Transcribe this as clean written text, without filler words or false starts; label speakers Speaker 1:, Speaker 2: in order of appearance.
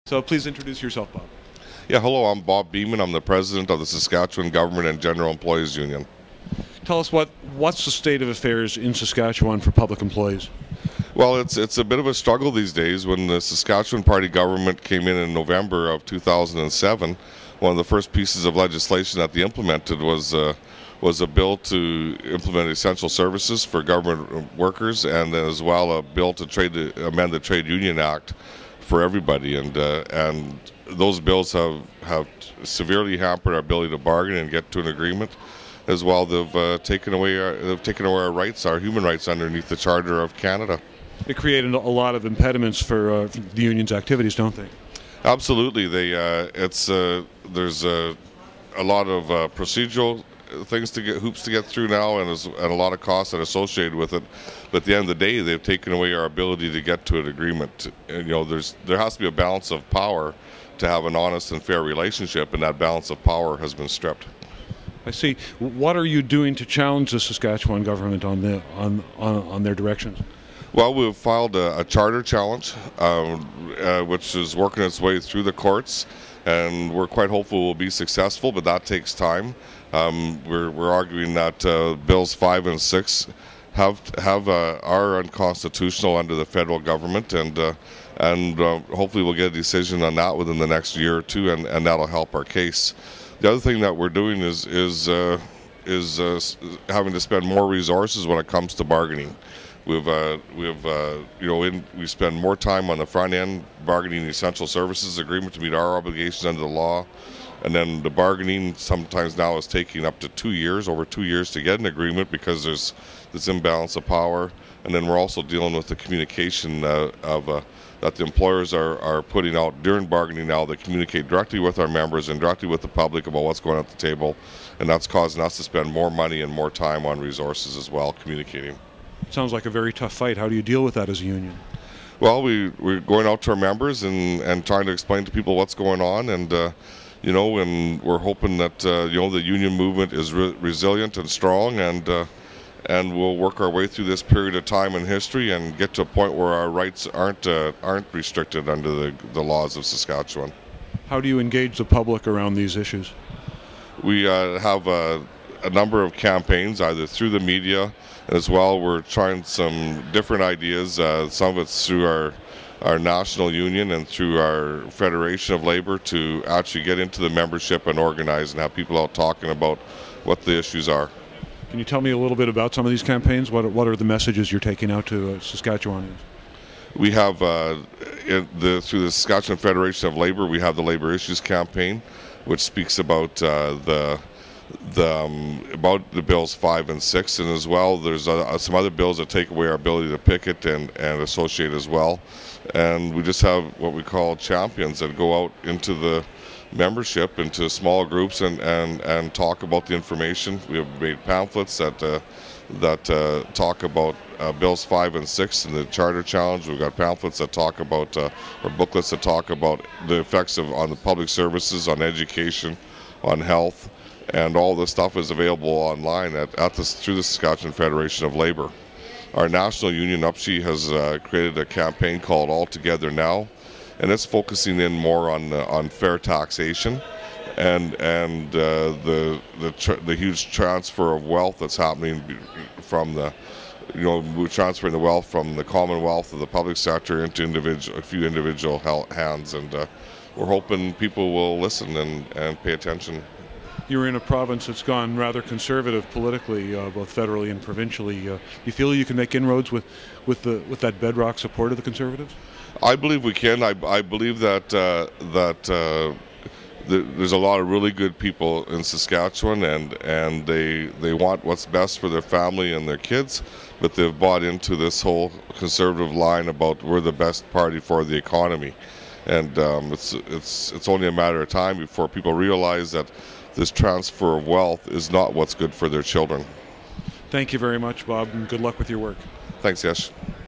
Speaker 1: So please introduce yourself, Bob.
Speaker 2: Yeah, hello, I'm Bob Bymoen. I'm the president of the Saskatchewan Government and General Employees Union.
Speaker 1: Tell us what's the state of affairs in Saskatchewan for public employees?
Speaker 2: Well, it's a bit of a struggle these days. When the Saskatchewan Party government came in November of 2007, one of the first pieces of legislation that they implemented was a bill to implement essential services for government workers, and as well a bill to amend the Trade Union Act for everybody. And those bills have severely hampered our ability to bargain and get to an agreement. As well, they've taken away our rights, our human rights, underneath the Charter of Canada.
Speaker 1: It created a lot of impediments for the union's activities, don't they?
Speaker 2: Absolutely, there's a lot of procedural things hoops to get through now, and a lot of costs that are associated with it. But at the end of the day, they've taken away our ability to get to an agreement. And, there has to be a balance of power to have an honest and fair relationship, and that balance of power has been stripped.
Speaker 1: I see. What are you doing to challenge the Saskatchewan government on their directions?
Speaker 2: Well, we've filed a charter challenge, which is working its way through the courts, and we're quite hopeful we'll be successful, but that takes time. We're arguing that Bills 5 and 6 are unconstitutional under the federal government, and hopefully we'll get a decision on that within the next year or two, and that'll help our case. The other thing that we're doing is having to spend more resources when it comes to bargaining. We spend more time on the front end bargaining the essential services agreement to meet our obligations under the law, and then the bargaining sometimes now is taking up to 2 years, over 2 years, to get an agreement because there's this imbalance of power. And then we're also dealing with the communication that the employers are putting out during bargaining now. They communicate directly with our members and directly with the public about what's going on at the table, and that's causing us to spend more money and more time on resources as well, communicating.
Speaker 1: Sounds like a very tough fight. How do you deal with that as a union?
Speaker 2: Well, we're going out to our members and trying to explain to people what's going on, and and we're hoping that the union movement is resilient and strong, and we'll work our way through this period of time in history and get to a point where our rights aren't restricted under the laws of Saskatchewan.
Speaker 1: How do you engage the public around these issues?
Speaker 2: We have a number of campaigns, either through the media, and as well we're trying some different ideas. Some of it's through our national union and through our Federation of Labour to actually get into the membership and organize and have people out talking about what the issues are.
Speaker 1: Can you tell me a little bit about some of these campaigns? What are the messages you're taking out to Saskatchewanians?
Speaker 2: We have, through the Saskatchewan Federation of Labour, we have the Labour Issues campaign, which speaks about about the bills 5 and 6, and as well there's some other bills that take away our ability to picket and associate as well. And we just have what we call champions that go out into the membership, into small groups, and talk about the information. We have made pamphlets that talk about bills 5 and 6 in the charter challenge. We've got pamphlets that talk about or booklets that talk about the effects on the public services, on education, on health, and all this stuff is available online through the Saskatchewan Federation of Labour. Our national union, UPSHE, has created a campaign called All Together Now, and it's focusing in more on fair taxation and the huge transfer of wealth that's happening from we're transferring the wealth from the Commonwealth of the public sector into a few individual hands, and we're hoping people will listen and pay attention.
Speaker 1: You're in a province that's gone rather conservative politically, both federally and provincially. You feel you can make inroads with that bedrock support of the Conservatives?
Speaker 2: I believe we can. I believe that there's a lot of really good people in Saskatchewan, and they want what's best for their family and their kids, but they've bought into this whole conservative line about we're the best party for the economy, and it's only a matter of time before people realize that this transfer of wealth is not what's good for their children.
Speaker 1: Thank you very much, Bob, and good luck with your work.
Speaker 2: Thanks, Yash.